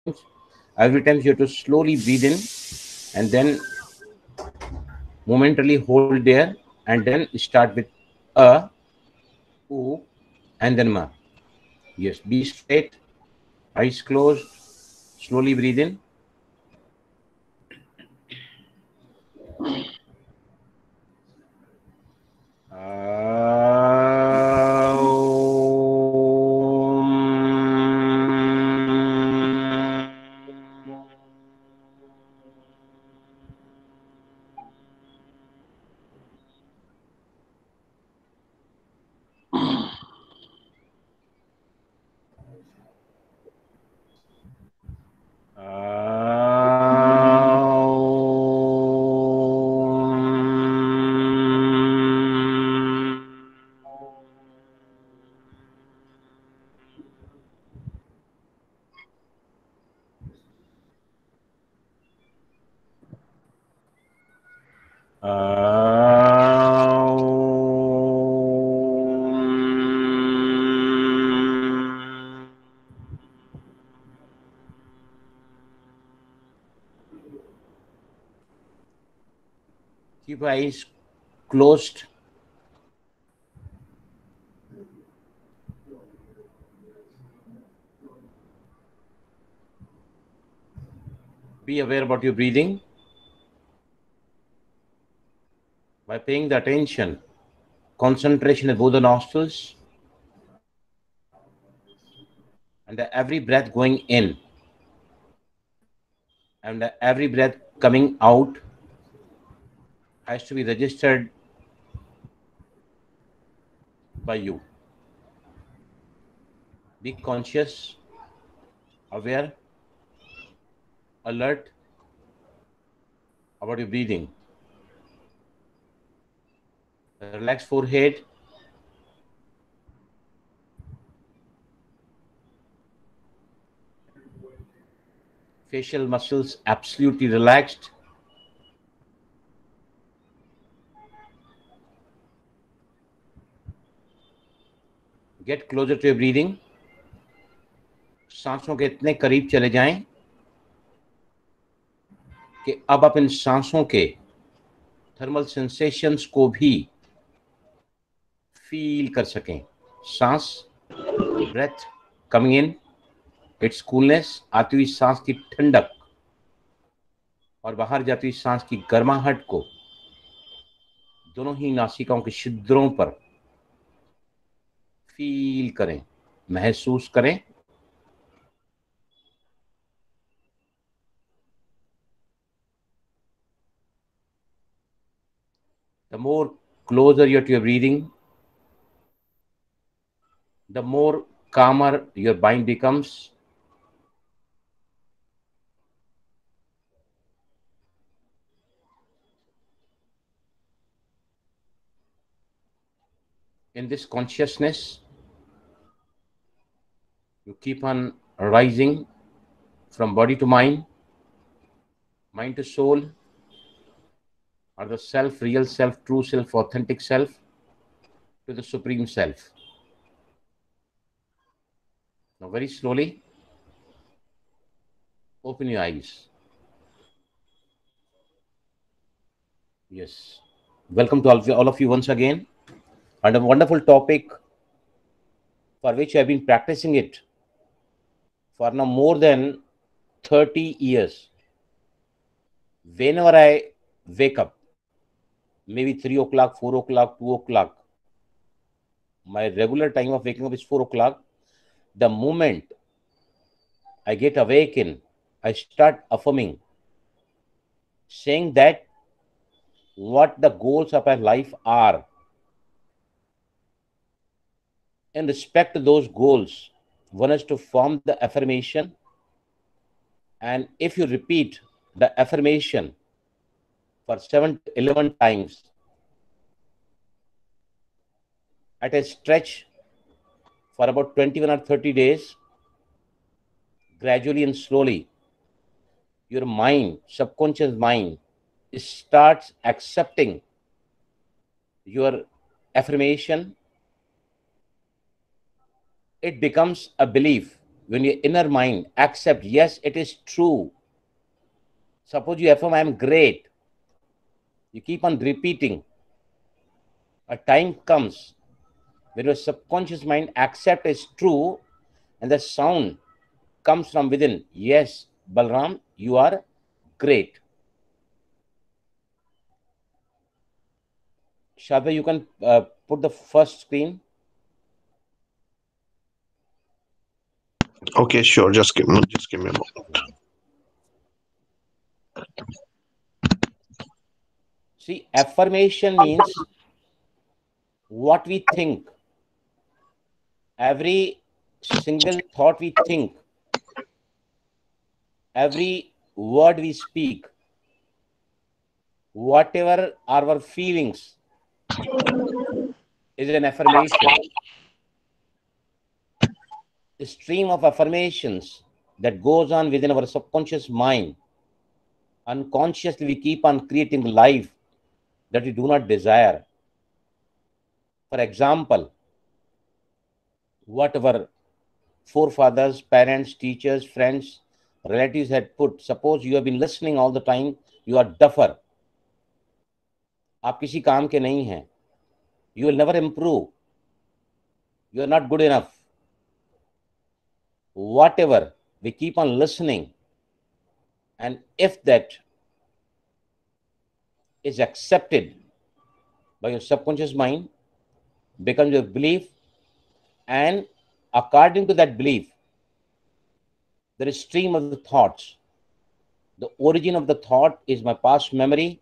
Every time you have to slowly breathe in and then momentarily hold there and then start with a, o, and then ma. Yes, be straight, eyes closed, slowly breathe in. Keep eyes closed. Be aware about your breathing by paying the attention, concentration at both the nostrils, and every breath going in and every breath coming out has to be registered by you. Be conscious, aware, alert about your breathing. Relax forehead. Facial muscles absolutely relaxed. Get closer to your breathing. सांसों के इतने करीब चले जाएं कि अब आप इन सांसों के थर्मल सेंसेशंस को भी फील कर सकें. सांस, breath coming in, it's coolness, आती हुई सांस की ठंडक और बाहर जाती हुई सांस की गर्माहट को दोनों ही नासिकाओं के छिद्रों पर फील करें, महसूस करें. The more closer you are to your breathing, the more calmer your mind becomes. In this consciousness, you keep on rising from body to mind to soul, or the self, real self, true self, authentic self, to the supreme self. Now, very slowly, open your eyes. Yes. Welcome to all of you once again. And a wonderful topic for which I've been practicing it for now more than 30 years. Whenever I wake up, maybe 3 o'clock, 4 o'clock, 2 o'clock, my regular time of waking up is 4 o'clock. The moment I get awakened, I start affirming, saying that what the goals of my life are. In respect to those goals, one has to form the affirmation. And if you repeat the affirmation for 7 to 11 times at a stretch for about 21 or 30 days, gradually and slowly, your mind, subconscious mind, starts accepting your affirmation. It becomes a belief when your inner mind accept, yes, it is true. Suppose you affirm, I am great. You keep on repeating. A time comes when your subconscious mind accept is true, and the sound comes from within. Yes, Balram, you are great. Shada, you can put the first screen. Okay, sure. Just give me a moment. See, affirmation means what we think. Every single thought we think, every word we speak, whatever our feelings is an affirmation. A stream of affirmations that goes on within our subconscious mind. Unconsciously, we keep on creating life that we do not desire. For example, what our forefathers, parents, teachers, friends, relatives had put. Suppose you have been listening all the time, you are duffer. आप किसी काम के नहीं हैं. You will never improve. You are not good enough. Whatever, we keep on listening. And if that is accepted by your subconscious mind, becomes your belief, and according to that belief, there is stream of the thoughts. The origin of the thought is my past memory,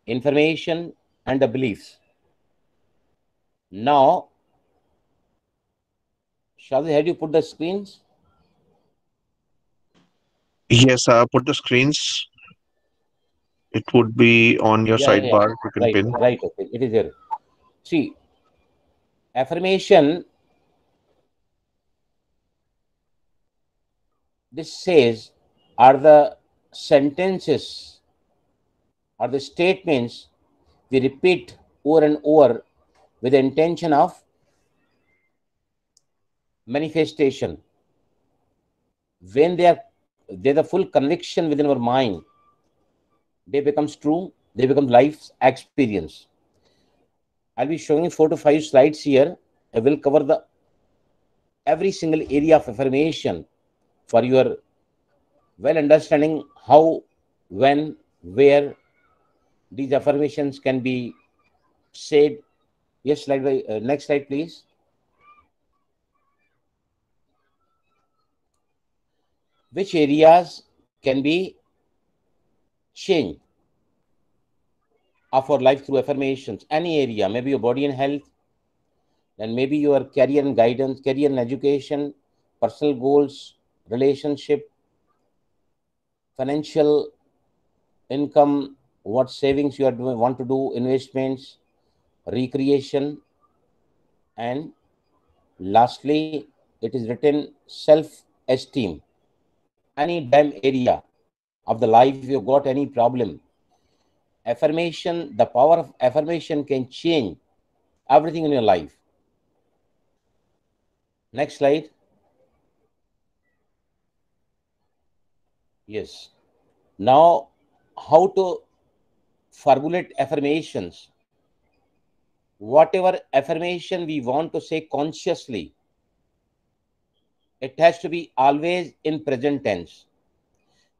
information, and the beliefs. Now, Shadi, had you put the screens? Yes, put the screens. It would be on your Yeah. sidebar. You can Right, pin. right. Okay. It is here. See, affirmation, this says, are the sentences, are the statements we repeat over and over with the intention of manifestation. When they're the full conviction within our mind, they becomes true, they become life's experience. I'll be showing you 4 to 5 slides here. I will cover the every single area of affirmation for your well understanding how, when, where these affirmations can be said. Yes, slide by, next slide, please. Which areas can be changed of our life through affirmations? Any area, maybe your body and health, then maybe your career and guidance, career and education, personal goals, relationship, financial income, what savings you are doing, want to do, investments, recreation, and lastly, it is written self-esteem. Any damn area of the life, if you've got any problem, affirmation, the power of affirmation can change everything in your life. Next slide. Yes. Now, how to formulate affirmations? Whatever affirmation we want to say consciously, it has to be always in present tense.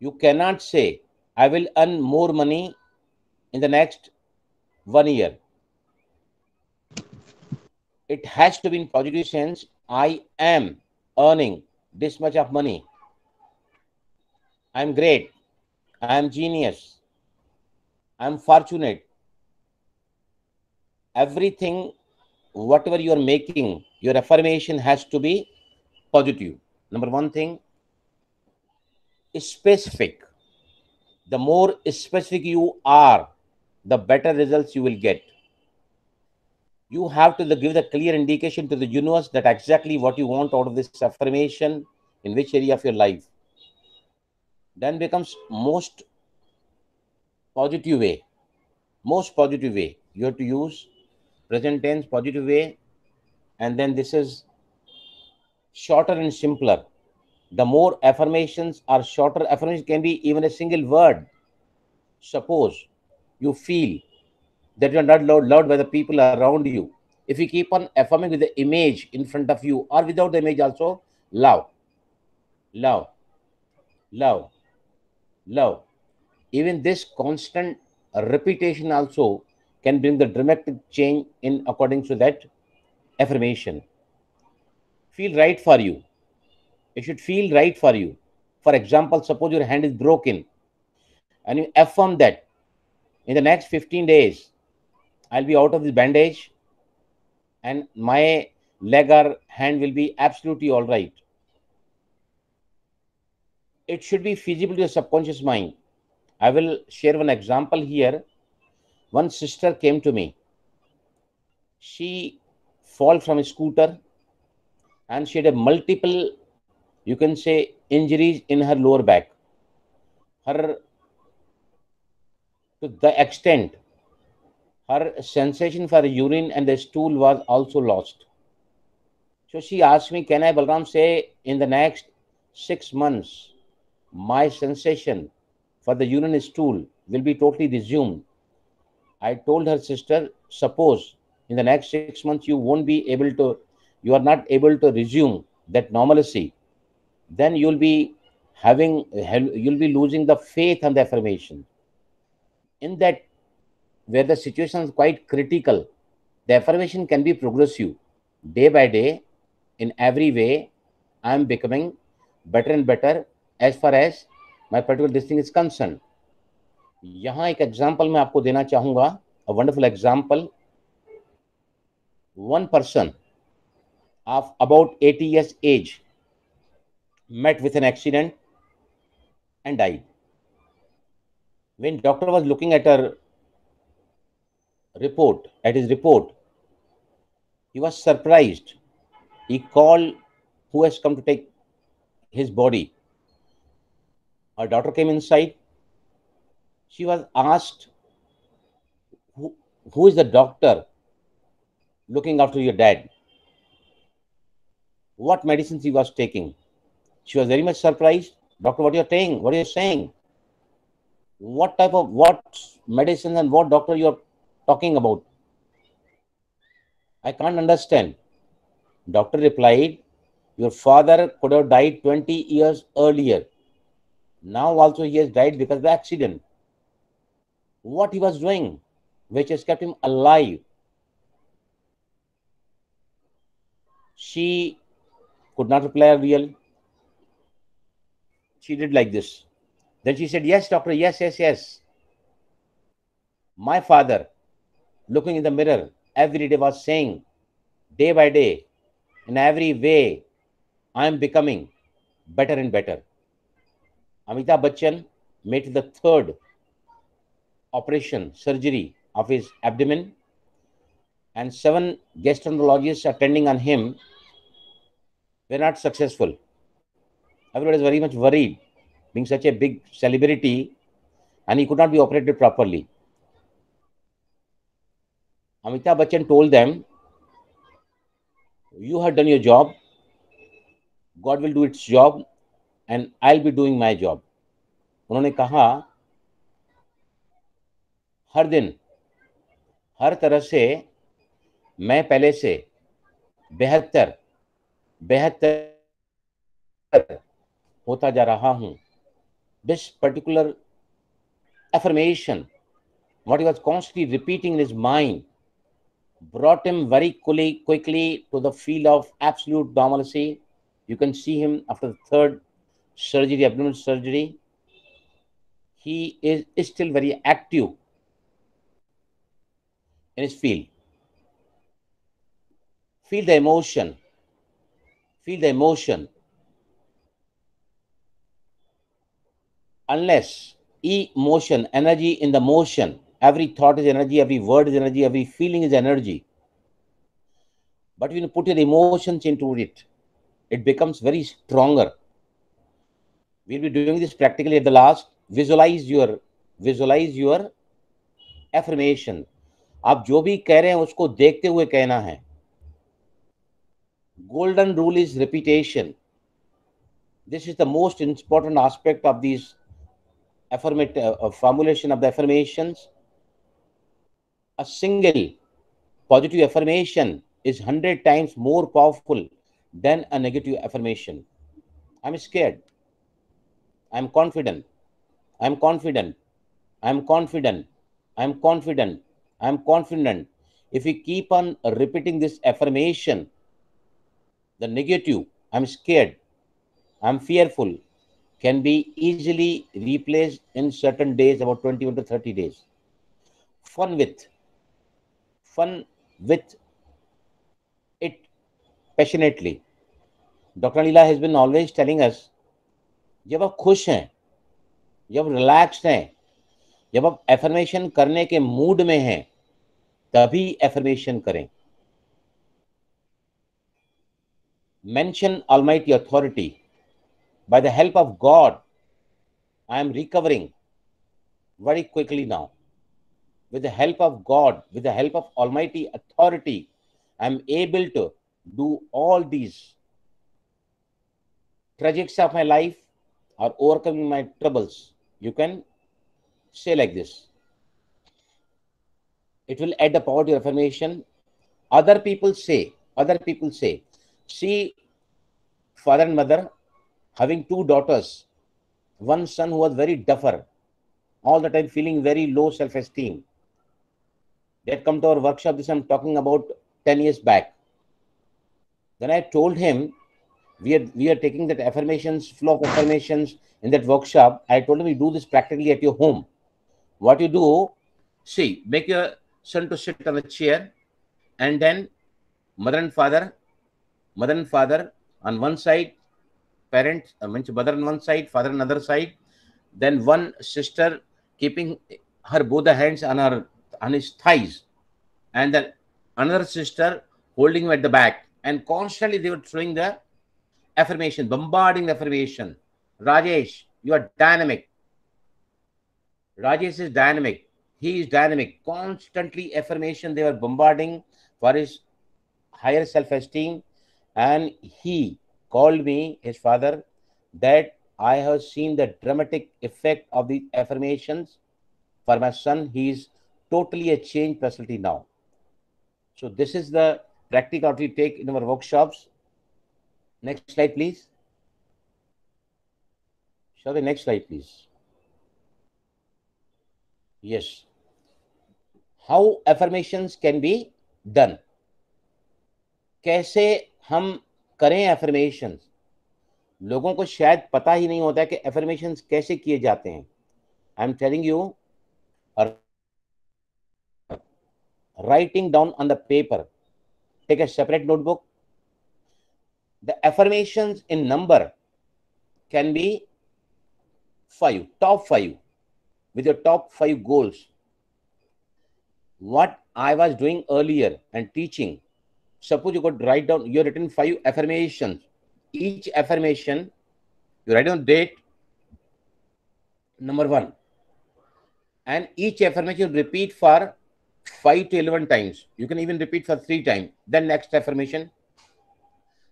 You cannot say, I will earn more money in the next 1 year. It has to be in positive sense. I am earning this much of money. I'm great. I'm genius. I'm fortunate. Everything, whatever you are making, your affirmation has to be positive. Number one thing, specific. The more specific you are, the better results you will get. You have to give the clear indication to the universe that exactly what you want out of this affirmation in which area of your life. Then becomes most positive way. Most positive way. You have to use present tense positive way, and then this is shorter and simpler. The more affirmations or shorter affirmations can be even a single word. Suppose you feel that you are not loved by the people around you. If you keep on affirming with the image in front of you or without the image also, love, love, love, love. Even this constant repetition also can bring the dramatic change in according to that affirmation. Feel right for you. It should feel right for you. For example, suppose your hand is broken and you affirm that in the next 15 days, I'll be out of this bandage and my leg or hand will be absolutely all right. It should be feasible to your subconscious mind. I will share one example here. One sister came to me. She fall from a scooter and she had a multiple, you can say, injuries in her lower back. Her, to the extent, her sensation for urine and the stool was also lost. So she asked me, can I, Balram, say in the next 6 months, my sensation for the urine stool will be totally resumed? I told her, sister, suppose in the next 6 months you won't be able to, you are not able to resume that normalcy, then you'll be having, you'll be losing the faith and the affirmation. In that, where the situation is quite critical, the affirmation can be progressive. Day by day, in every way, I am becoming better and better as far as my particular this thing is concerned. यहाँ एक example मैं आपको देना चाहूंगा, a wonderful example. One person of about 80 years age met with an accident and died. When doctor was looking at her report, at his report, he was surprised. He called who has come to take his body. Her daughter came inside. She was asked, who is the doctor looking after your dad? What medicines he was taking? She was very much surprised. Doctor, what you're saying? What are you saying? What type of what medicine and what doctor you're talking about? I can't understand. Doctor replied, your father could have died 20 years earlier. Now also he has died because of the accident. What he was doing, which has kept him alive? She could not reply real. She did like this. Then she said, yes, doctor, yes, yes, yes. My father, looking in the mirror every day, was saying, day by day, in every way, I am becoming better and better. Amitabh Bachchan made the third operation, surgery of his abdomen, and 7 gastroenterologists attending on him were not successful. Everybody is very much worried, being such a big celebrity, and he could not be operated properly. Amitabh Bachchan told them, you have done your job, God will do its job, and I'll be doing my job. उन्होंने कहा, हर दिन हर तरह से मैं पहले से बेहतर बेहतर होता जा रहा हूं. This particular affirmation, what he was constantly repeating in his mind, brought him very quickly to the field of absolute normalcy. You can see him after the third surgery, abdominal surgery. He is still very active in his field. Feel the emotion. Feel the emotion. Unless emotion, energy in the motion, every thought is energy, every word is energy, every feeling is energy. But when you put your emotions into it, it becomes very stronger. We'll be doing this practically at the last. Visualize your affirmation. आप जो भी कह रहे हैं उसको देखते हुए कहना है. Golden rule is repetition. This is the most important aspect of these affirmative formulation of the affirmations. A single positive affirmation is 100 times more powerful than a negative affirmation. I'm scared. I'm confident. I'm confident. I'm confident. I'm confident. I'm confident. If we keep on repeating this affirmation, the negative, I'm scared, I'm fearful, can be easily replaced in certain days, about 21 to 30 days. Fun with, fun with it passionately. Dr. Leela has been always telling us, जब आप खुश हैं, जब relaxed हैं, जब आप affirmation करने के मूड में हैं, तभी एफर्मेशन करें. Mention Almighty authority. By the help of God, I am recovering very quickly now. With the help of God, with the help of Almighty authority, I am able to do all these tragics of my life or overcoming my troubles. You can say like this. It will add the power to your affirmation. Other people say, see, father and mother having two daughters, one son who was very duffer, all the time feeling very low self-esteem. They had come to our workshop. This I'm talking about 10 years back. Then I told him, we are taking that affirmations, flow of affirmations in that workshop. I told him, you do this practically at your home. What you do, see, make your son to sit on a chair, and then mother and father on one side, parents, mother on one side, father on another side, then one sister keeping her both the hands on his thighs, and then another sister holding him at the back, and constantly they were throwing the affirmation, bombarding the affirmation. Rajesh, you are dynamic. Rajesh is dynamic. He is dynamic. Constantly affirmation they were bombarding for his higher self-esteem. And he called me, his father, that I have seen the dramatic effect of the affirmations for my son. He is totally a changed personality now. So this is the practical we take in our workshops. Next slide, please. Show the next slide, please. Yes. How affirmations can be done. कैसे हम करें affirmations? लोगों को शायद पता ही नहीं होता है कि affirmations कैसे किए जाते हैं. I'm telling you, writing down on the paper. Take a separate notebook. The affirmations in number can be 5, top 5, with your top 5 goals. What I was doing earlier and teaching, suppose you could write down, you have written 5 affirmations. Each affirmation, you write down date, number 1. And each affirmation repeat for 5 to 11 times. You can even repeat for 3 times. Then next affirmation,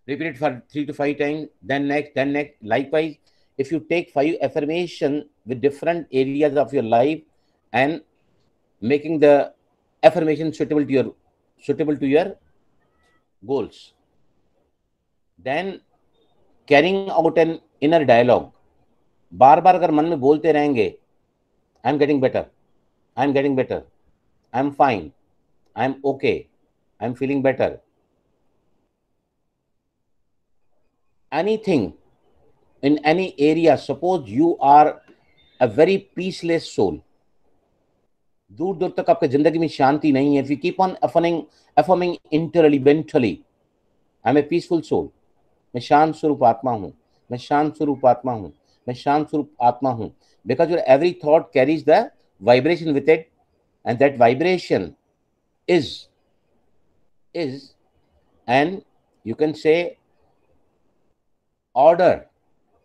repeat it for 3 to 5 times. Then next, then next. Likewise, if you take 5 affirmation with different areas of your life and making the affirmation suitable to your goals, then carrying out an inner dialogue. बार बार अगर मन में बोलते रहेंगे, I am getting better, I am getting better, I am fine, I am okay, I am feeling better, anything in any area. Suppose you are a very peaceless soul, दूर दूर तक आपकी जिंदगी में शांति नहीं है. If you keep on affirming internally, mentally, I am a peaceful soul, मैं शांत स्वरूप आत्मा हूं, मैं शांत स्वरूप आत्मा हूं, मैं शांत स्वरूप आत्मा हूं. Because your every thought carries the vibration with it, and that vibration is and you can say order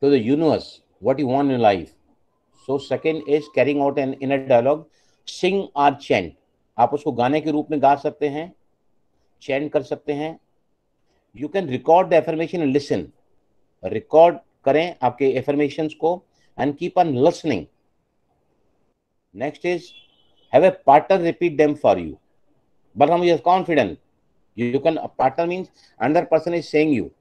to the universe what you want in life. So second is carrying out an inner dialogue. Sing or chant. आप उसको गाने के रूप में गा सकते हैं, chant कर सकते हैं. You can record the affirmation and listen. Record करें आपके एफर्मेशंस को and keep on listening. Next is have a partner repeat them for you. Balram is confident. You can, a partner means another person is saying you.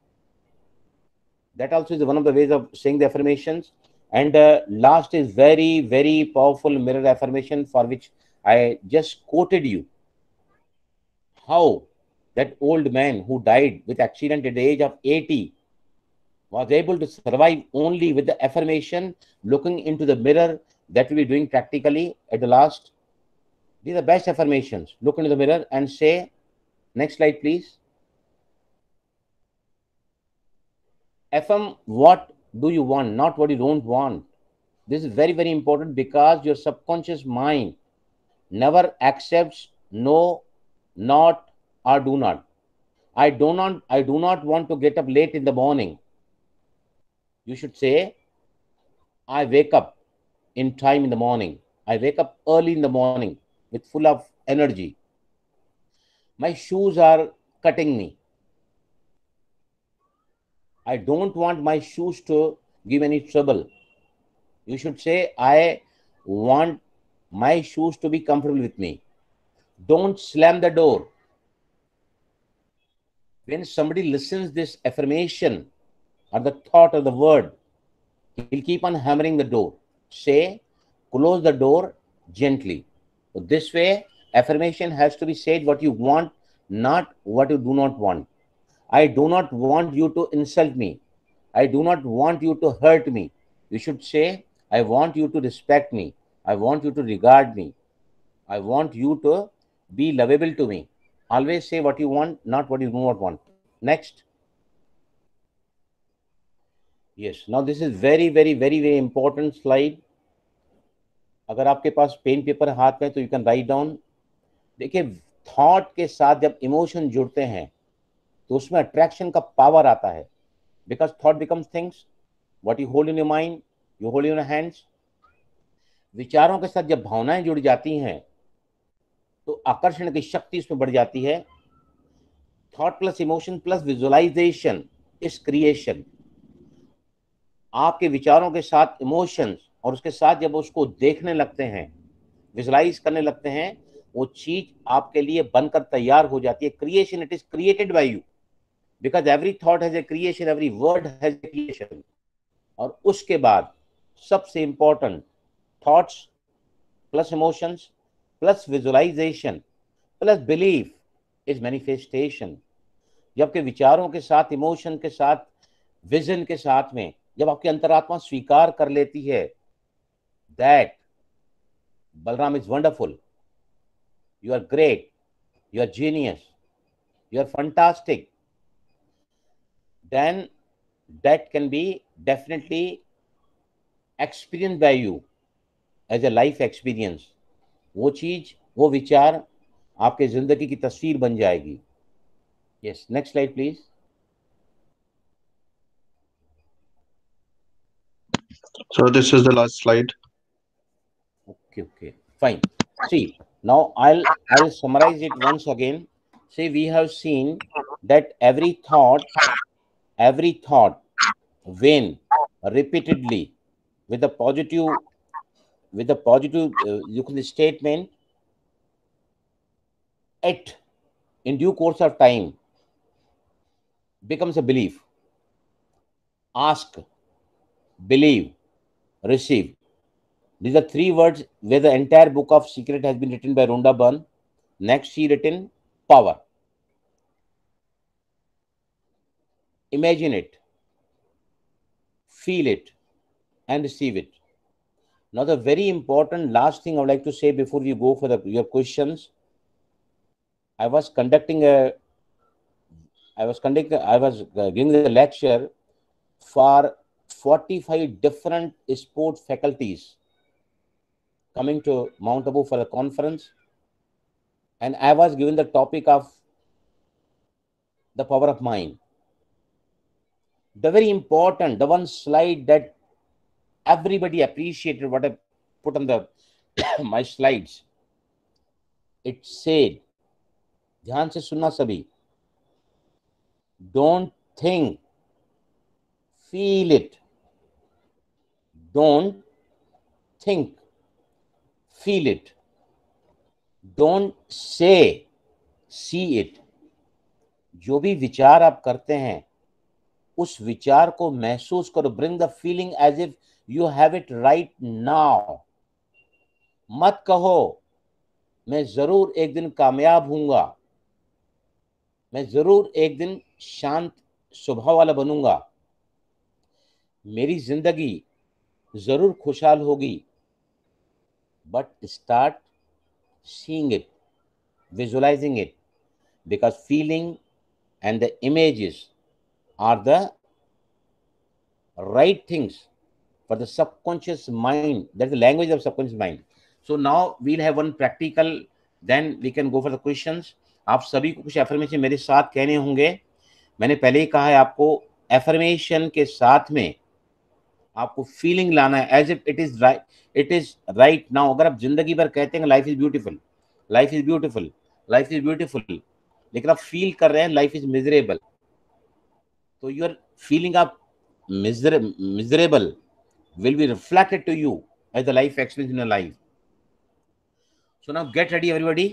That also is one of the ways of saying the affirmations. And last is very, very powerful mirror affirmation for which I just quoted you. How that old man who died with accident at the age of 80 was able to survive only with the affirmation, looking into the mirror. That we'll be doing practically at the last. These are the best affirmations. Look into the mirror and say, next slide, please. Affirm what do you want, not what you don't want. This is very, very important because your subconscious mind never accepts no, not, or do not. I do not want to get up late in the morning. You should say, I wake up in time in the morning. I wake up early in the morning with full of energy. My shoes are cutting me. I don't want my shoes to give any trouble. You should say, I want my shoes to be comfortable with me. Don't slam the door. When somebody listens this affirmation or the thought or the word, he'll keep on hammering the door. Say, close the door gently. So this way, affirmation has to be said what you want, not what you do not want. I do not want you to insult me. I do not want you to hurt me. You should say, I want you to respect me. I want you to regard me. I want you to be lovable to me. Always say what you want, not what you do not want. Next. Yes, now this is very, very, very, very important slide. अगर आपके पास pen paper हाथ में तो you can write down. देखिए, thought के साथ जब emotion जुड़ते हैं तो उसमें अट्रैक्शन का पावर आता है. Because thought becomes things, what you hold in your mind, you hold in your hands. विचारों के साथ जब भावनाएं जुड़ जाती हैं तो आकर्षण की शक्ति उसमें बढ़ जाती है. Thought plus emotion plus visualisation is creation. आपके विचारों के साथ इमोशंस और उसके साथ जब उसको देखने लगते हैं, विजुअलाइज करने लगते हैं, वो चीज आपके लिए बनकर तैयार हो जाती है. Creation, it is created by you because every thought has a creation, every word has a creation. और उसके बाद सबसे important, thoughts plus emotions plus visualisation plus belief is manifestation. जब आपके विचारों के साथ, इमोशन के साथ, विजन के साथ में जब आपकी अंतरात्मा स्वीकार कर लेती है that Balram is wonderful, you are great, you are genius, you are fantastic, then that can be definitely experienced by you as a life experience. वो चीज, वो विचार आपके जिंदगी की तस्वीर बन जाएगी. Yes, next slide please. So this is the last slide. Okay, fine. See, now I'll summarize it once again. See, we have seen that every thought when repeatedly with a positive you can statement, it in due course of time becomes a belief. Ask, believe, receive. These are three words where the entire book of secret has been written by Rhonda Byrne. Next, she written power. Imagine it, feel it, and receive it. Now, the very important last thing I would like to say before we go for your questions. I was giving a lecture for 45 different sport faculties coming to Mount Abu for a conference, and I was given the topic of the power of mind. The very important, the one slide that everybody appreciated what I put on the my slides. It said, ध्यान से सुनना सभी, don't think, feel it, Don't think, feel it. Don't say, see it. जो भी विचार आप करते हैं उस विचार को महसूस करो. Bring the feeling as if you have it right now. मत कहो मैं जरूर एक दिन कामयाब हूंगा, मैं जरूर एक दिन शांत स्वभाव वाला बनूंगा, मेरी जिंदगी जरूर खुशहाल होगी. But start seeing it, visualizing it, because feeling and the images are the right things for the subconscious mind. That's the language of subconscious mind. So now we'll have one practical, then we can go for the questions. आप सभी को कुछ affirmation मेरे साथ कहने होंगे. मैंने पहले ही कहा है आपको एफर्मेशन के साथ में आपको फीलिंग लाना है as if it is right, it is right now. अगर आप जिंदगी भर कहते हैं life is beautiful, life is beautiful, life is beautiful, लेकिन आप फील कर रहे हैं लाइफ इज मिजरेबल, तो your feeling of miserable will be reflected to you as the life experience in your life. So now get ready everybody.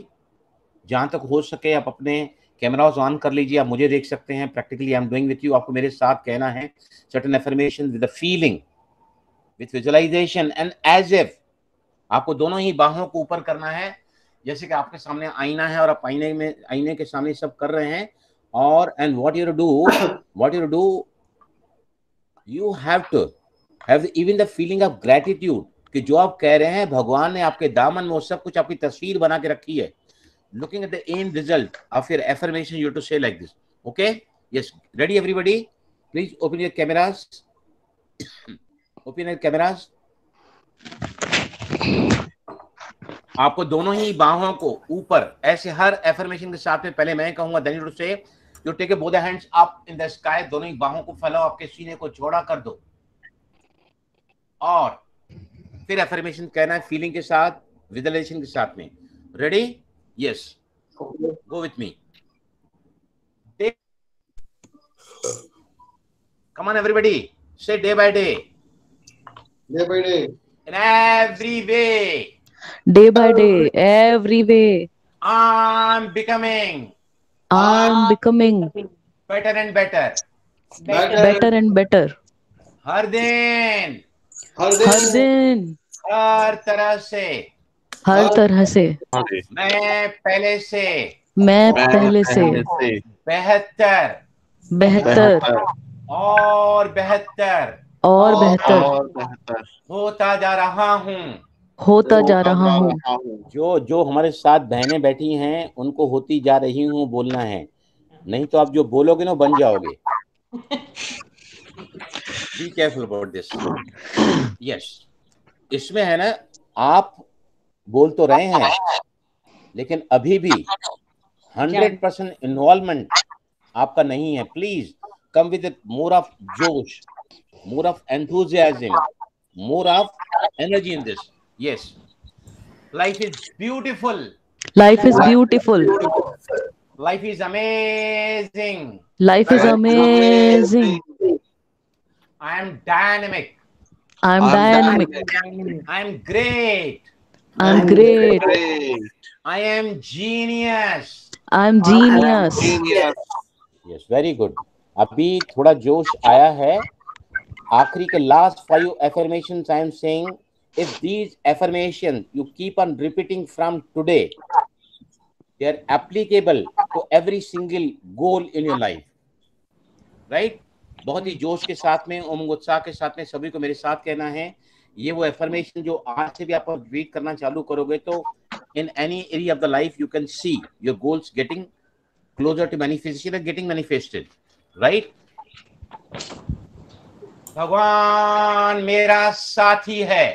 जहां तक हो सके आप अपने कैमरास ऑन कर लीजिए, आप मुझे देख सकते हैं. Practically I am doing with you. आपको मेरे साथ कहना है certain affirmation with the feeling, with visualisation and as if. आपको दोनों ही बाहों को ऊपर करना है जैसे कि आपके सामने आईना है और आप आईने के सामने सब कर रहे हैं. और and what you do, you have to have even the feeling of gratitude कि जो आप कह रहे हैं भगवान ने आपके दामन में वो सब कुछ आपकी तस्वीर बना के रखी है. Looking at the end result of your affirmation, you have to say like this. Okay? Yes. Ready everybody? Please open your cameras. Open your cameras. आपको दोनों ही बाहों को ऊपर ऐसे हर affirmation के साथ में पहले मैं कहूंगा, then you have to say, you take both the hands up in the sky. दोनों ही बाहों को फैलाओ, आपके सीने को चौड़ा कर दो और फिर अफर्मेशन कहना है फीलिंग के साथ, विजुअलाइजेशन के साथ में. Ready? Yes, go with me. Come on everybody, say day by day, in every way, day by day, every way, I'm becoming better and better, better and better. हर दिन, हर तरह से मैं पहले से बेहतर और बेहतर होता जा रहा हूँ. जो हमारे साथ बहनें बैठी हैं उनको होती जा रही हूँ बोलना है, नहीं तो आप जो बोलोगे ना बन जाओगे. Be careful about this. Yes, इसमें है ना, आप बोल तो रहे हैं लेकिन अभी भी 100% इन्वॉल्वमेंट आपका नहीं है. Please come with more of जोश, more of enthusiasm, more of energy in this. Yes, life is beautiful, life is beautiful, life is amazing, life is amazing, I am dynamic, I'm dynamic, I am great, I'm great, I am genius. I'm genius. Yes, very good. अभी थोड़ा जोश आया है. आखिरी के last 5 affirmations I am saying, if these affirmations you keep on repeating from today, they are applicable to every single goal in your life. Right? बहुत ही जोश के साथ में, उमंग उत्साह के साथ में सभी को मेरे साथ कहना है. ये वो एफर्मेशन जो आज से भी आप रीड करना चालू करोगे तो in any area of the life you can see your goals getting closer to manifestation and getting manifested. Right? भगवान मेरा साथी है,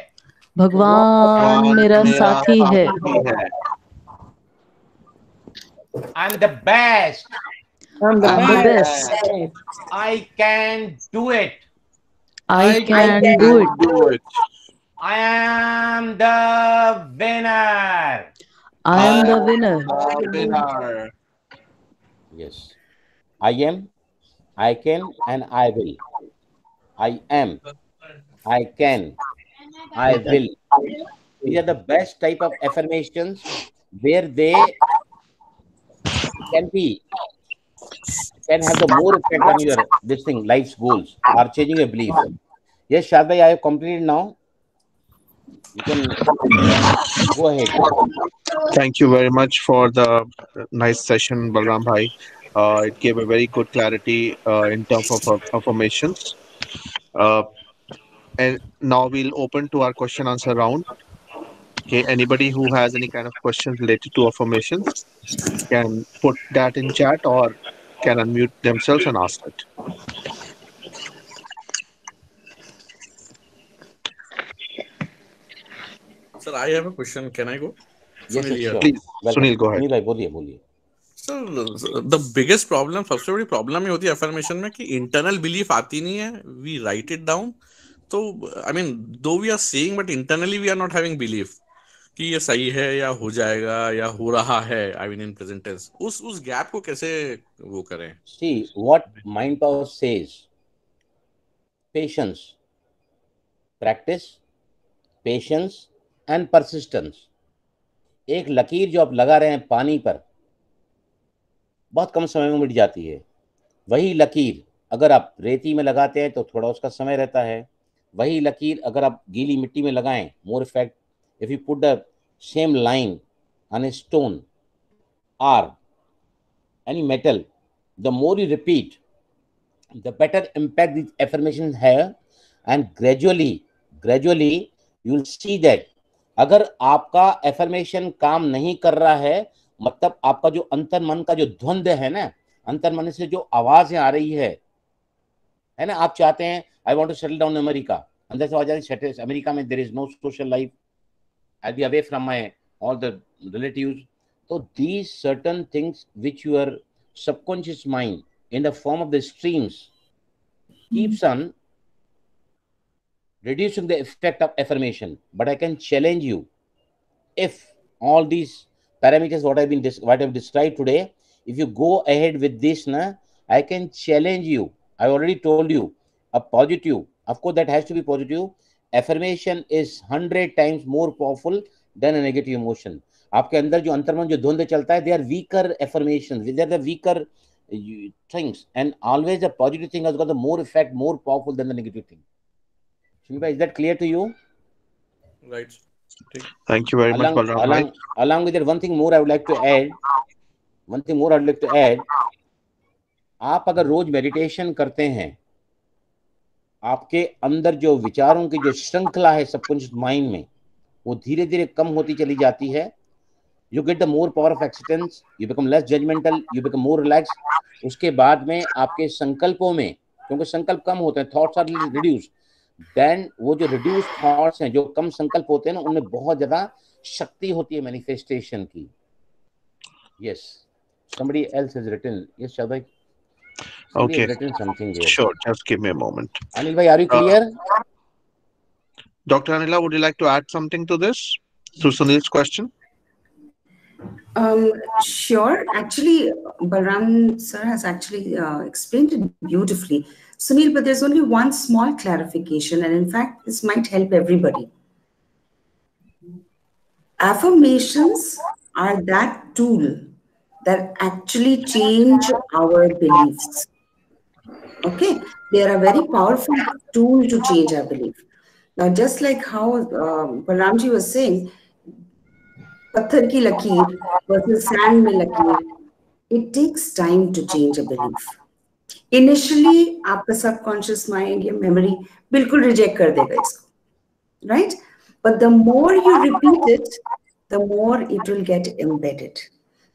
भगवान मेरा साथी है. I'm the best, I'm the best. I can do it, I can do it. I am the winner. I am the winner. Yes, I am, I can and I will. I am, I can I will. These are the best type of affirmations where they can be can have the more effect on your this thing life's goals or changing your belief. Yes, Shadai, I have completed now. You can go ahead. Thank you very much for the nice session, Balram Bhai. It gave a very good clarity in terms of affirmations. Uh, and now we'll open to our question answer round. Okay, anybody who has any kind of questions related to affirmations can put that in chat or can unmute themselves and ask it. Sir, I have a question. Can I go? Yes, Sunil yes, here. sure. Please, Welcome. Sunil, go ahead. Sunil भाई बोलिए बोलिए. Sir, the biggest problem, सबसे बड़ी problem ये होती है affirmation में कि इंटरनल बिलीफ आती नहीं है. We write it down. तो I mean though we are saying but internally we are not having belief कि ये सही है या हो जाएगा या हो रहा है. I mean in present tense उस गैप को कैसे वो करें? See what mind power says. Patience, practice, patience and persistence. एक लकीर जो आप लगा रहे हैं पानी पर बहुत कम समय में मिट जाती है. वही लकीर अगर आप रेती में लगाते हैं तो थोड़ा उसका समय रहता है. वही लकीर अगर आप गीली मिट्टी में लगाएं, more effect. If you put the same line on a stone or any metal, the more you repeat, the better impact these affirmations have, and gradually you will see that अगर आपका affirmation काम नहीं कर रहा है, मतलब आपका जो अंतर मन का जो द्वंद है ना, अंतर मन से जो आवाजें आ रही है ना, आप चाहते हैं I want to settle down America, अंदर से आवाज आ रही है अमेरिका में there is no social life, I be away from my all the relatives. So these certain things which your subconscious mind in the form of the streams keeps on reducing the effect of affirmation. But I can challenge you, if all these parameters what I've described today, if you go ahead with this, I can challenge you. I already told you a positive, of course that has to be positive. Affirmation is 100 times more powerful than a negative emotion. आपके अंदर जो अंतर्मन जो द्वंद्व चलता है, they are weaker affirmations, they are the weaker things, and always the positive thing has got the more effect, more powerful than the negative thing. Shilpa, is that clear to you? Right. Thank you very much, Balram bhai. Along with that, one thing more I would like to add. आप अगर रोज meditation करते हैं, आपके अंदर जो विचारों की जो श्रृंखला है सबकॉन्शियस माइंड में, वो धीरे धीरे कम होती चली जाती है. You get the more power of acceptance, you become less judgmental, you become more relaxed. उसके बाद में आपके संकल्पों में, क्योंकि संकल्प कम होते हैं, thoughts are reduced, then वो जो reduced thoughts हैं, जो कम संकल्प होते हैं ना, उनमें बहुत ज़्यादा शक्ति होती है manifestation की. Yes, somebody else has written. Yes, Shadai. Somebody Okay. has written something there. Sure, just give me a moment. Anil bhai, are you clear? Dr. Anila, would you like to add something to this, to Sunil's question? Sure. Actually, Balram sir has actually explained it beautifully. Sunil, but there's only one small clarification, and in fact, this might help everybody. Affirmations are that tool that actually change our beliefs. Okay? They are a very powerful tool to change our belief. Now, just like how Balramji was saying, पत्थर की लकीर versus sand में लकीर, it takes time to change a belief. Initially, आपका subconscious mind या memory बिल्कुल reject कर देगा इसको, right? But the more you repeat it, the more it will get embedded,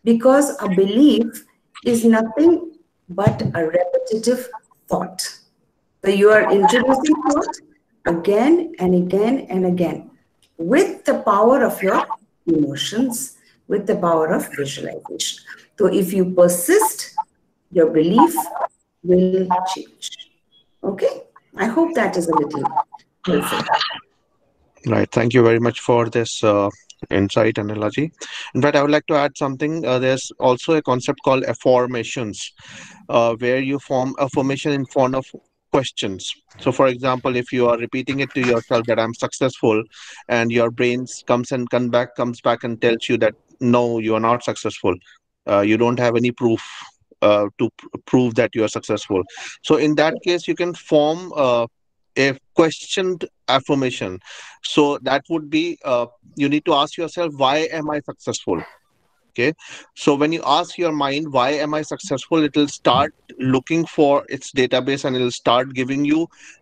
because a belief is nothing but a repetitive thought. So you are introducing thought again and again and again with the power of your emotions, with the power of visualization. So if you persist, your belief will change. Okay? I hope that is a little helpful. Right. Thank you very much for this insight, analogy. In fact, I would like to add something. There's also a concept called affirmations, where you form affirmation in form of questions. So for example, if you are repeating it to yourself that I'm successful, and your brain comes back and tells you that no, you are not successful, you don't have any proof to prove that you are successful. So in that case, you can form a questioned affirmation. So that would be, you need to ask yourself, why am I successful? Okay, so when you ask your mind, why am I successful, it will start looking for its database, and it will start giving you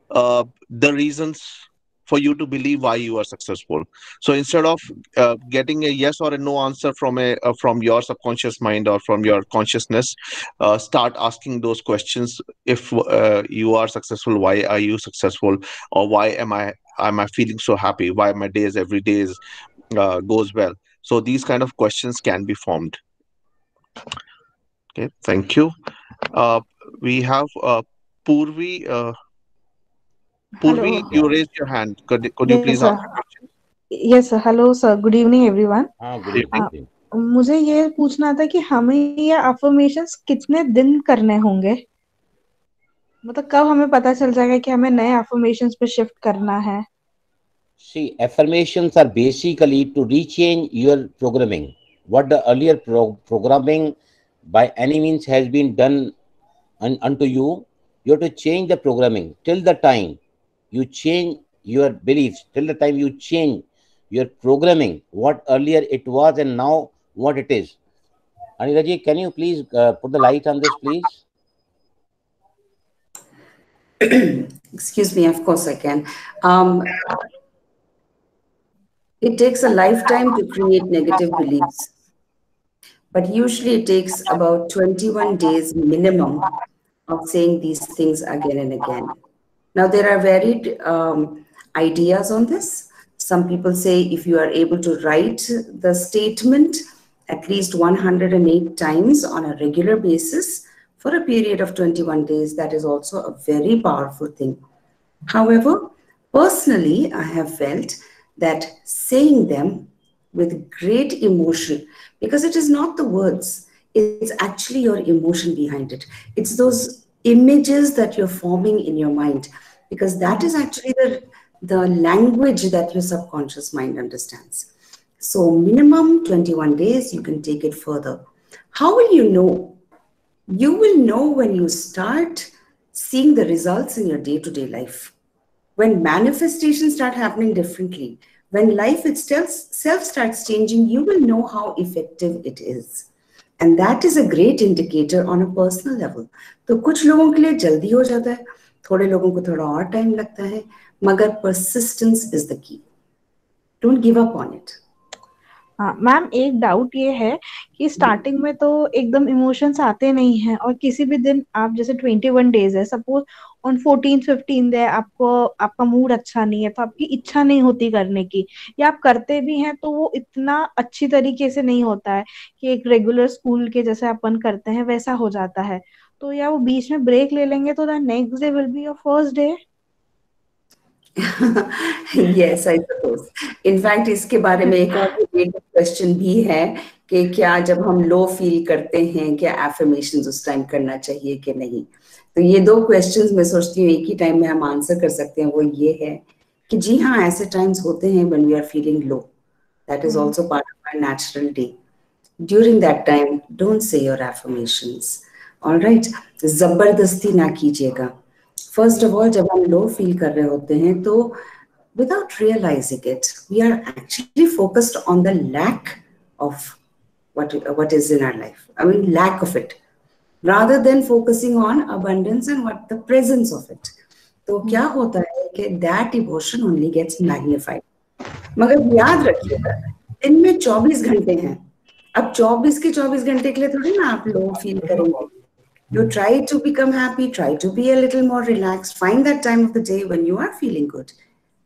the reasons for you to believe why you are successful. So instead of getting a yes or a no answer from your subconscious mind or from your consciousness, start asking those questions. If you are successful, why are you successful? Or why am I feeling so happy? Why my days every day goes well? So these kind of questions can be formed. Okay, thank you. Uh, we have Purvi. Purvi, Hello. you raised your hand. Could you Yes, please ask sir. a question? Yes, sir. Hello, sir. Good evening, everyone. हाँ, good Good evening. Evening. मुझे ये पूछना था कि हमें ये affirmations कितने दिन करने होंगे? मतलब कब हमें पता चल जाएगा कि हमें नए अफर्मेशंस पे शिफ्ट करना है? See, affirmations are basically to rechange your programming. What the earlier programming by any means has been done unto you, you have to change the programming till the time you change your beliefs, till the time you change your programming, what earlier it was and now what it is. Anila ji, can you please put the light on this, please? Excuse me, of course I can. It takes a lifetime to create negative beliefs, but usually it takes about 21 days minimum of saying these things again and again. Now, there are varied ideas on this. Some people say if you are able to write the statement at least 108 times on a regular basis for a period of 21 days, that is also a very powerful thing. However, personally, I have felt that saying them with great emotion, because it is not the words, it's actually your emotion behind it. It's those images that you're forming in your mind, because that is actually the language that your subconscious mind understands. So, minimum 21 days, you can take it further. How will you know? You will know when you start seeing the results in your day to day life. When manifestations start happening differently, when life itself self starts changing, you will know how effective it is. And that is a great indicator on a personal level. तो कुछ लोगों के लिए जल्दी हो जाता है, थोड़े लोगों को थोड़ा और टाइम लगता है, मगर persistence is the key. Don't give up on it. हाँ मैम, एक डाउट ये है कि स्टार्टिंग में तो एकदम इमोशंस आते नहीं हैं, और किसी भी दिन आप जैसे 21 डेज है, सपोज ऑन 14-15 डे आपको आपका मूड अच्छा नहीं है, तो आपकी इच्छा नहीं होती करने की, या आप करते भी हैं तो वो इतना अच्छी तरीके से नहीं होता है कि एक रेगुलर स्कूल के जैसे अपन करते हैं वैसा हो जाता है, तो या वो बीच में ब्रेक ले लेंगे तो the next day will be your first day? Yes, I suppose. In fact, इसके बारे में एक और क्वेश्चन भी है कि क्या जब हम लो फील करते हैं, क्या एफर्मेशंस उस टाइम करना चाहिए कि नहीं. तो ये दो क्वेश्चंस मैं सोचती हूँ एक ही टाइम में हम आंसर कर सकते हैं. वो ये है कि जी हाँ, ऐसे टाइम्स होते हैं when we are feeling low. That is also part of our natural day. During that time, don't say your affirmations. All right? जबरदस्ती ना कीजिएगा. First of all, जब हम low feel कर रहे होते हैं तो without realizing it, we are actually focused on the lack of what is in our life. I mean, lack of it, rather than focusing on abundance and what the presence of it. तो क्या होता है कि that emotion only gets magnified. मगर याद रखिएगा, दिन में 24 घंटे हैं. अब 24 के 24 घंटे के लिए थोड़ी ना आप लो फील करेंगे. You try to become happy, try to be a little more relaxed, find that time of the day when you are feeling good.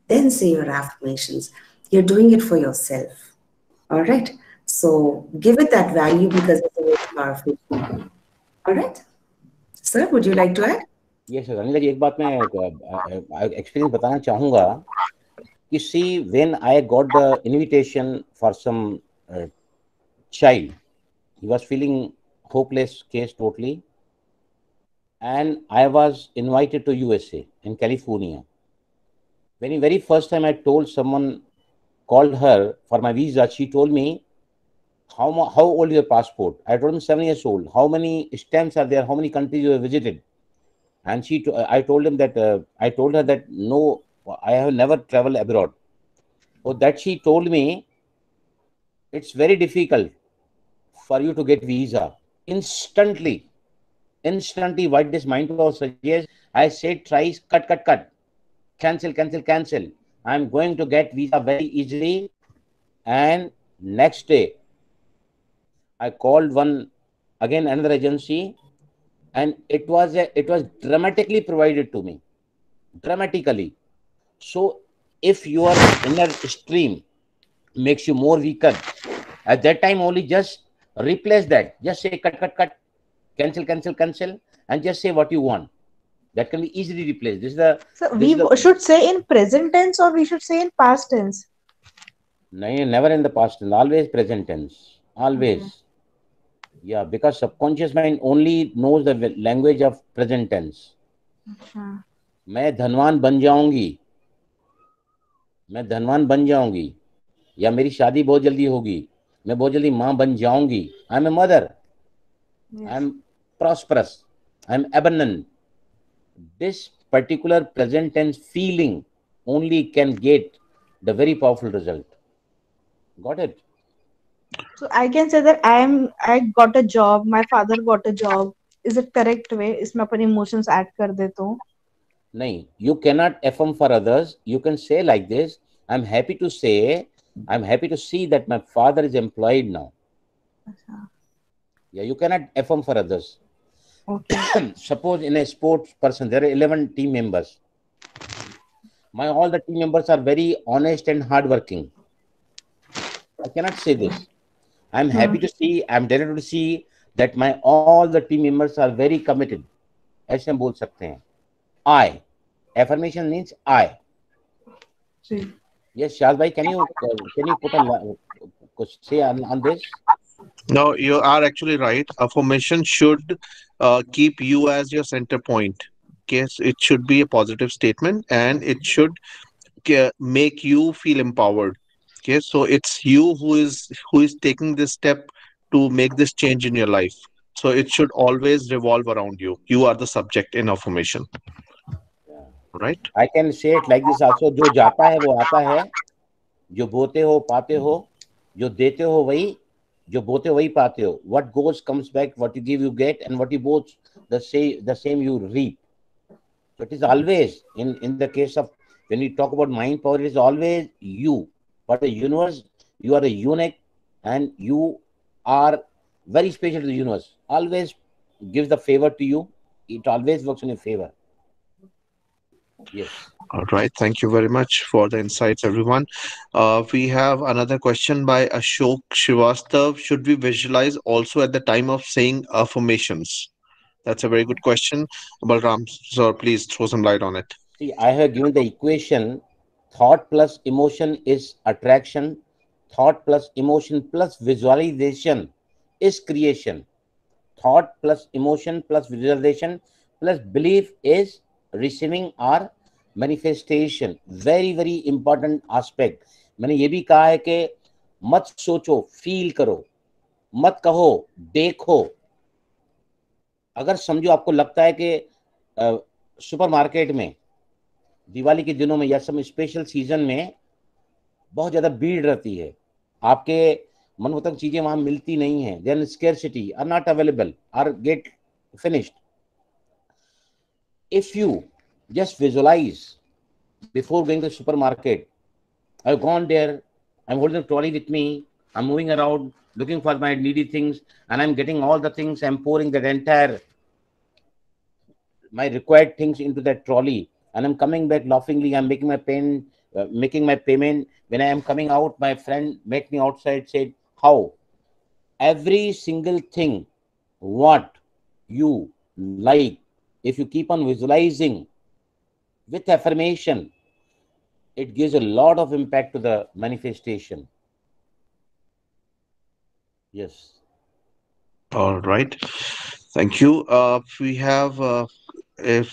Then say your affirmations. You're doing it for yourself. All right? So give it that value because it's a very powerful tool. All right? Sir, would you like to add? Yes, Anila ji, एक बात मैं experience बताना चाहूँगा कि see, when I got the invitation for some child, he was feeling hopeless case totally. and I was invited to USA in California. When the very first time I told someone, called her for my visa, she told me, how old is your passport? I told him 7 years old. How many stamps are there? How many countries you have visited? And I told him that I told her that no, I have never traveled abroad. So that she told me, it's very difficult for you to get visa instantly. Instantly, what this mind power suggests, I said, try, cut, cancel. I'm going to get visa very easily. And next day, I called another agency, and it was dramatically provided to me, dramatically. So if your inner stream makes you more weaker, at that time only just replace that. Just say cut, cancel, and just say what you want. That can be easily replaced. So This we is the should say in present tense or we should say in past tense? never in the past tense, always present tense. Okay. Always. Yeah, because subconscious mind only knows the language of present tense. अच्छा. मैं धनवान बन जाऊंगी, मैं धनवान बन जाऊंगी, या मेरी शादी बहुत जल्दी होगी, मैं बहुत जल्दी मां बन जाऊंगी. I am a mother, Yes. I am prosperous, I am abundant. This particular present tense feeling only can get the very powerful result. Got it? So I can say that I got a job, my father got a job. Is it correct way? इसमें अपन emotions add कर दे तो? नहीं, you cannot affirm for others. You can say like this, I'm happy to say, I'm happy to see that my father is employed now. अच्छा. Yeah, you cannot affirm for others. Okay. Suppose in a sports person, there are 11 team members. All the team members are very honest and hardworking. I cannot say this. I'm happy to see, I'm delighted to see that all the team members are very committed. ऐसे हम बोल सकते हैं. I. Affirmation means I. Ji. Yes, Shaz bhai, can you say on this? No, you are actually right. Affirmation should keep you as your center point. Yes, it should be a positive statement and it should make you feel empowered. Okay, so it's you who is taking this step to make this change in your life. So it should always revolve around you. You are the subject in affirmation, right? I can say it like this also. जो जाता है वो आता है, जो बोते हो पाते हो, जो देते हो वही, जो बोते हो वही पाते हो. What goes comes back, what you give you get, and what you both the same you reap. So it is always in the case of when we talk about mind power, it is always you. But the universe, you are a unique, and you are very special to the universe. Always gives the favor to you. It always works in your favor. Yes. All right. Thank you very much for the insights, everyone. We have another question by Ashok Srivastav. Should we visualize also at the time of saying affirmations? That's a very good question. Balram, sir, please throw some light on it. See, I have given the equation: thought plus emotion is attraction, thought plus emotion plus visualization is creation, thought plus emotion plus visualization plus belief is receiving or manifestation. Very very important aspect. मैंने ये भी कहा है कि मत सोचो, feel करो, मत कहो, देखो. अगर समझो आपको लगता है कि सुपरमार्केट में दिवाली के दिनों में या सम स्पेशल सीजन में बहुत ज्यादा भीड़ रहती है, आपके मनपसंद चीजें वहां मिलती नहीं है, then scarcity are not available are get finished. If you just visualize before going to the supermarket, I've gone there, I'm holding a trolley with me, I'm moving around looking for my needy things, and I'm getting all the things, I'm pouring that entire my required things into that trolley, and I'm coming back laughingly, I'm making my payment. When I am coming out, my friend met me outside, said, how every single thing what you like, if you keep on visualizing with affirmation, it gives a lot of impact to the manifestation. Yes. All right. Thank you. We have a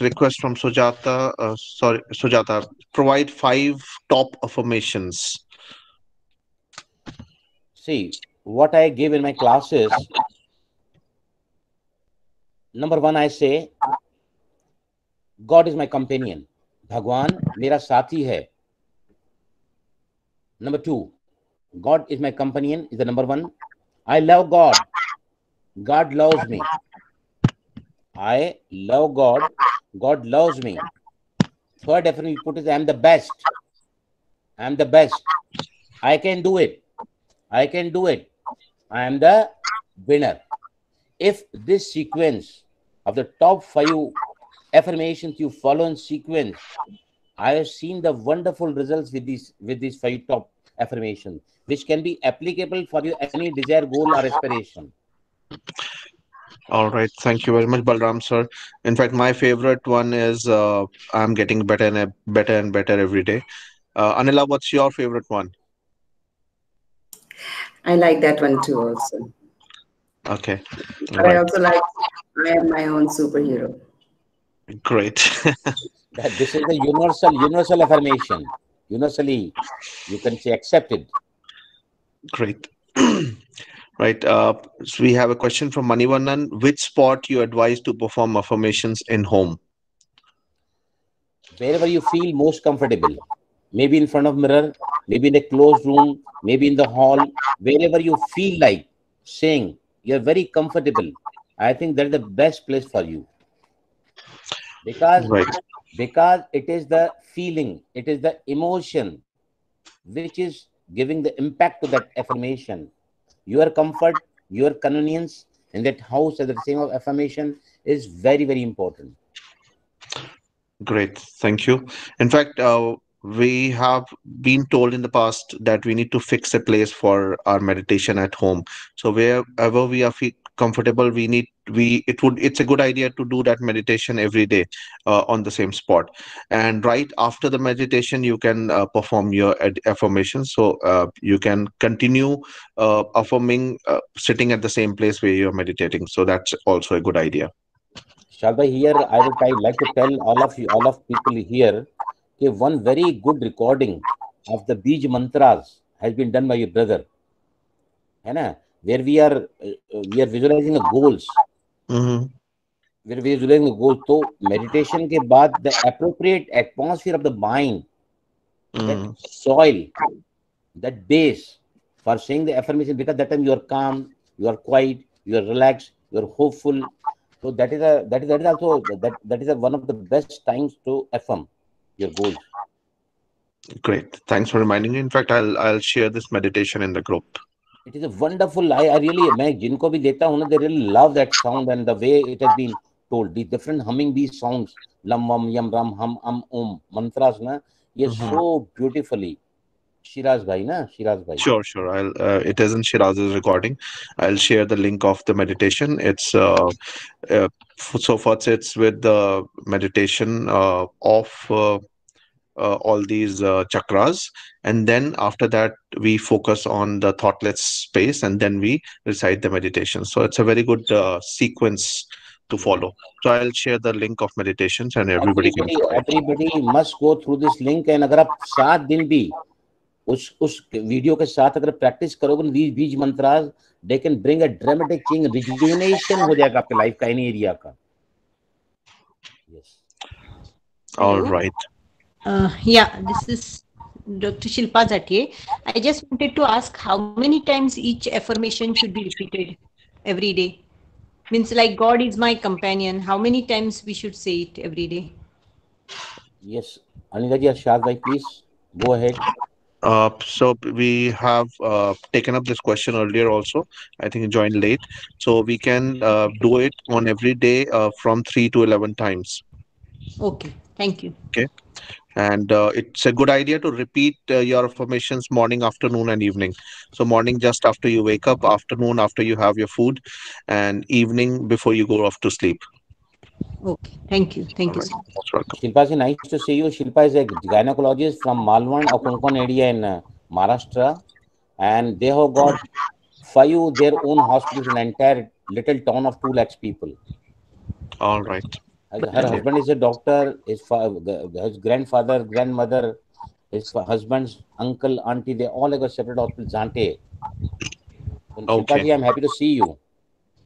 request from Sujata. Sorry, Sujata. Provide 5 top affirmations. See, what I give in my classes, number one, I say, God is my companion. भगवान मेरा साथी है. Number two, God is my companion is the number one. I love God. God loves me. I love God. God loves me. Third affirmation we put is I am the best. I am the best. I can do it. I can do it. I am the winner. If this sequence of the top 5 affirmations you follow in sequence, I have seen the wonderful results with these 5 top affirmations, which can be applicable for your any desired goal or aspiration. All right. Thank you very much, Balram sir. In fact, my favorite one is I'm getting better and better every day. Anila, what's your favorite one? I like that one too also. Okay. But I Right. also like I am my own superhero. Great. That this is the universal affirmation. Universally, you can say accepted. Great. Right. So we have a question from Manivannan. Which spot you advise to perform affirmations in home? Wherever you feel most comfortable, maybe in front of mirror, maybe in a closed room, maybe in the hall, wherever you feel like saying, you're very comfortable. I think that's the best place for you, because Right. it is the feeling, it is the emotion which is giving the impact to that affirmation. Your comfort, your convenience in that house at the same of affirmation is very, very important. Great. Thank you. In fact, we have been told in the past that we need to fix a place for our meditation at home. So wherever we are comfortable, it's a good idea to do that meditation every day on the same spot. And right after the meditation, you can perform your affirmations. So you can continue affirming sitting at the same place where you're meditating. So that's also a good idea. Shalbhai, here I would like to tell all of you, all of people here, कि one very good recording of the Bij Mantras has been done by your brother, है ना? Where we are visualizing the goals, Mm-hmm. where we are visualizing the goals. तो meditation के बाद the appropriate atmosphere of the mind, that Mm. soil, that base for saying the affirmation, because that time you are calm, you are quiet, you are relaxed, you are hopeful. So that is also that is one of the best times to affirm your goals. Great. Thanks for reminding me. In fact, I'll share this meditation in the group. It is a wonderful. I really, मैं जिनको भी देता हूँ ना, they really love that sound and the way it has been told. The different humming these songs, lam vam yam ram hum om mantras na, ये Mhm. so beautifully. Shiraz bhai na, Shiraz bhai. Sure. I'll. It is in Shiraz's recording. I'll share the link of the meditation. It's so first it's with the meditation of all these chakras, and then after that we focus on the thoughtless space, and then we recite the meditation. So it's a very good sequence to follow. So I'll share the link of meditations, and everybody can follow it. Everybody must go through this link, and अगर आप 7 दिन भी उस video के साथ अगर practice करोगे बीज mantras, they can bring a dramatic change, rejuvenation हो जाएगा आपके लाइफ का, एनी एरिया का. यस. All Hello. right. Yeah, this is Dr. Shilpa Jatiye. I just wanted to ask how many times each affirmation should be repeated every day? Means like God is my companion. How many times we should say it every day? Yes. Anila ji, Arshad bhai, please go ahead. So we have taken up this question earlier also. I think you joined late. So we can do it on every day from 3 to 11 times. Okay, thank you. Okay. And it's a good idea to repeat your affirmations morning, afternoon, and evening. So morning just after you wake up, afternoon after you have your food, and evening before you go off to sleep. Okay, thank you. Thank All you right. so much. Most welcome. Shilpa ji, nice to see you. Shilpa is a gynecologist from Malwan or Konkan area in Maharashtra, and they have got 5 their own hospitals in entire little town of 2 lakhs people. All right. Her husband is a doctor. His grandfather, grandmother, his husband's uncle, auntie, they all have a separate hospital. Zante. Shilpa Okay. ji, I'm happy to see you.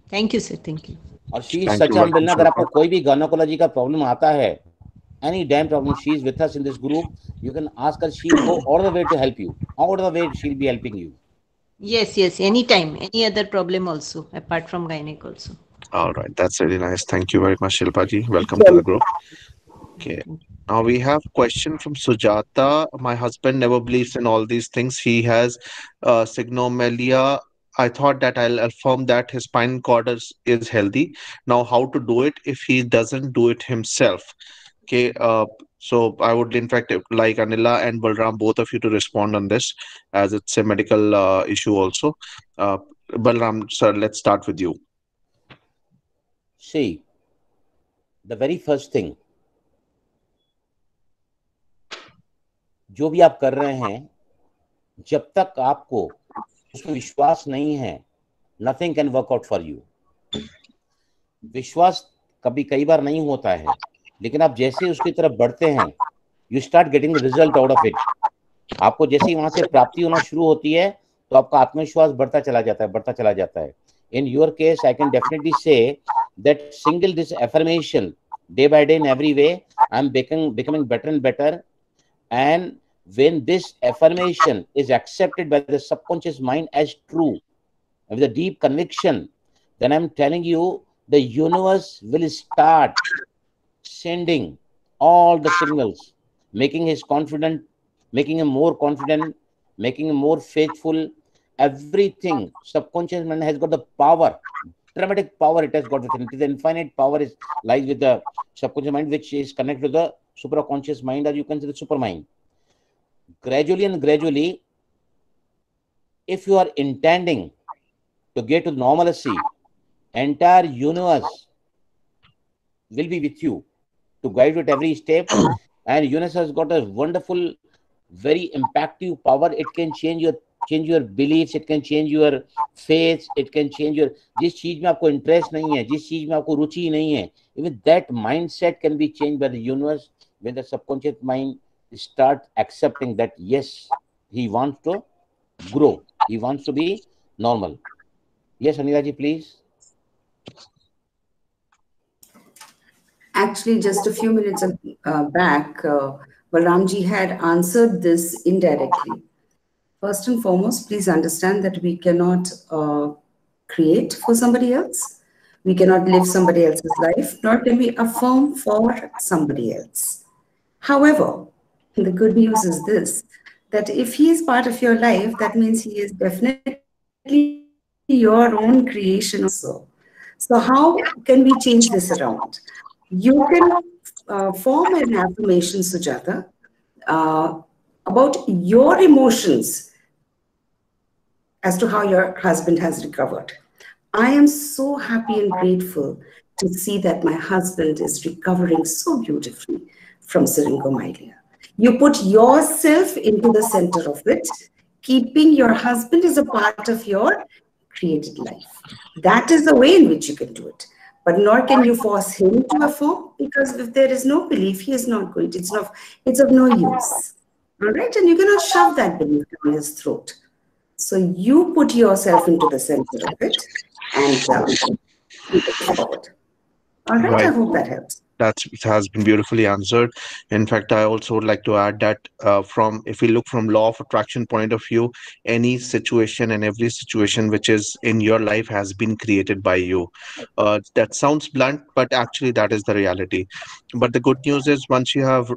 Thank you, sir. Thank you. और she is Thank such you a very much, मिलना, अगर आपको Shilpa. कोई भी gynaecology का problem आता है, any damn problem, she is with us in this group. You can ask her. She'll go all the way to help you. All the way she'll be helping you. Yes, yes. Anytime. Any other problem also, apart from gynec also. All right. That's really nice. Thank you very much, Shilpa ji. Welcome to the group. Okay. Now we have question from Sujata. My husband never believes in all these things. He has signomelia. I thought that I'll affirm that his spinal cord is healthy. Now, how to do it if he doesn't do it himself? Okay. So I would in fact like Anila and Balram, both of you to respond on this, as it's a medical issue also. Balram, sir, let's start with you. See, the very first thing, जो भी आप कर रहे हैं, जब तक आपको उसमें विश्वास नहीं है, nothing can work out for you. विश्वास कई बार नहीं होता है, लेकिन आप जैसे उसकी तरफ बढ़ते हैं, you start getting the result out of it. आपको जैसे ही वहां से प्राप्ति होना शुरू होती है, तो आपका आत्मविश्वास बढ़ता चला जाता है. In your case, I can definitely say that single this affirmation, day by day in every way, I'm becoming better and better. And when this affirmation is accepted by the subconscious mind as true, with a deep conviction, then I'm telling you, the universe will start sending all the signals, making him more confident, making him more faithful. Everything subconscious mind has got the power, dramatic power it has got within it. The infinite power lies with the subconscious mind, which is connected to the supraconscious mind, or you can say the supermind. Gradually, if you are intending to get to normalcy, entire universe will be with you to guide you at every step. And universe has got a wonderful, very impactful power. It can change your beliefs, it can change your faith, it can change your, जिस चीज में आपको interest नहीं है, जिस चीज में आपको रुचि नहीं है, even that mindset can be changed by the universe when the subconscious mind start accepting that yes, he wants to grow, he wants to be normal. Yes, Anila ji, please. Actually, just a few minutes back, Balramji had answered this indirectly. First and foremost, please understand that we cannot create for somebody else. We cannot live somebody else's life, nor can we affirm for somebody else. However, the good news is this, that if he is part of your life, that means he is definitely your own creation also. So how can we change this around? You can form an affirmation, Sujata, about your emotions as to how your husband has recovered. I am so happy and grateful to see that my husband is recovering so beautifully from syringomyelia. You put yourself into the center of it, keeping your husband as a part of your created life. That is the way in which you can do it. But nor can you force him to affirm, because if there is no belief, he is not going to. It's of no use. All right? And you cannot shove that belief down his throat. So you put yourself into the center of it and keep it forward. All right, Right. I hope that helps. That has been beautifully answered. In fact, I also would like to add that if we look from law of attraction point of view, any situation and every situation which is in your life has been created by you. That sounds blunt, but actually that is the reality. But the good news is once you have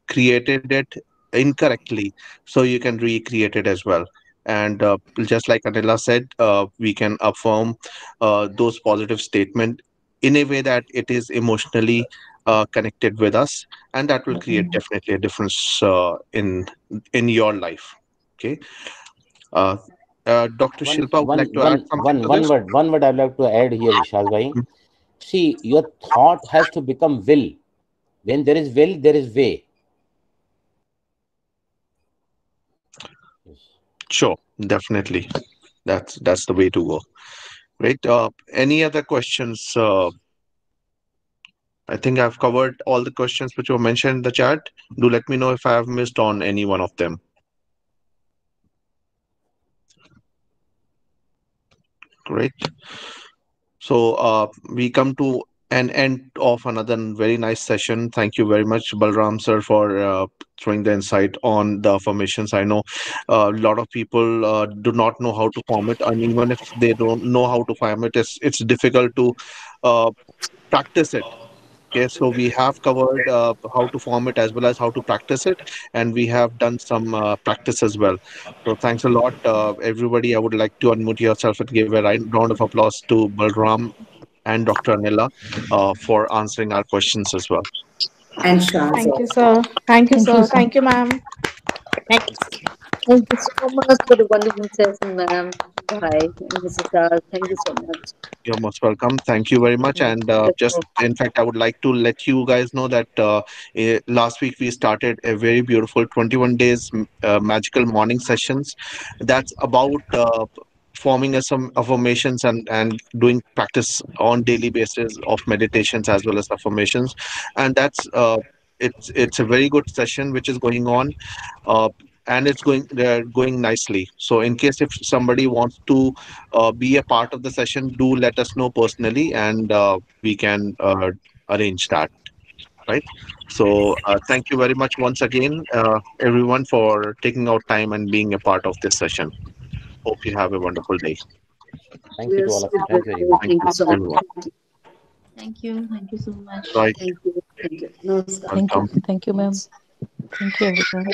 created it incorrectly, so you can recreate it as well. And just like Anila said, we can affirm those positive statements in a way that it is emotionally connected with us, and that will create definitely a difference in your life. Okay. uh, Dr. Shilpa would like to add something to this. One word I'd like to add here, Vishal bhai. See, your thought has to become will. When there is will, there is way. Sure, definitely. That's the way to go. Great. Any other questions? I think I've covered all the questions which were mentioned in the chat. Do let me know if I have missed on any one of them. Great. So we come to an end of another very nice session. Thank you very much, Balram sir, for throwing the insight on the affirmations. I know a lot of people do not know how to form it, and even if they don't know how to form it, it's difficult to uh, practice it. Okay, so we have covered how to form it as well as how to practice it, and we have done some practice as well. So thanks a lot, everybody. I would like to unmute yourself and give a round of applause to Balram and Dr. Anila for answering our questions as well. And Shaz Thank you, also. sir. Thank you, Thank you, sir. sir. Thank you, ma'am. Thank you so much for the wonderful session, ma'am. Bye. And Mrs. Shah, thank you so much. You're most welcome. Thank you very much. And just in fact, I would like to let you guys know that last week we started a very beautiful 21 days magical morning sessions. That's about forming some affirmations and doing practice on daily basis of meditations as well as affirmations. And that's it's a very good session which is going on. Uh, and it's going nicely. So in case if somebody wants to be a part of the session, do let us know personally, and we can arrange that. Right. So thank you very much once again, everyone, for taking out time and being a part of this session. Hope you have a wonderful day. Thank We you are to all so of you. Thank you very grateful. much. Thank Thank you, you so everyone. much. Thank you. Thank you so much. Right. Thank you. Thank you. Namaskar. Thank you. Welcome. Thank you, ma'am. Thank you, everyone.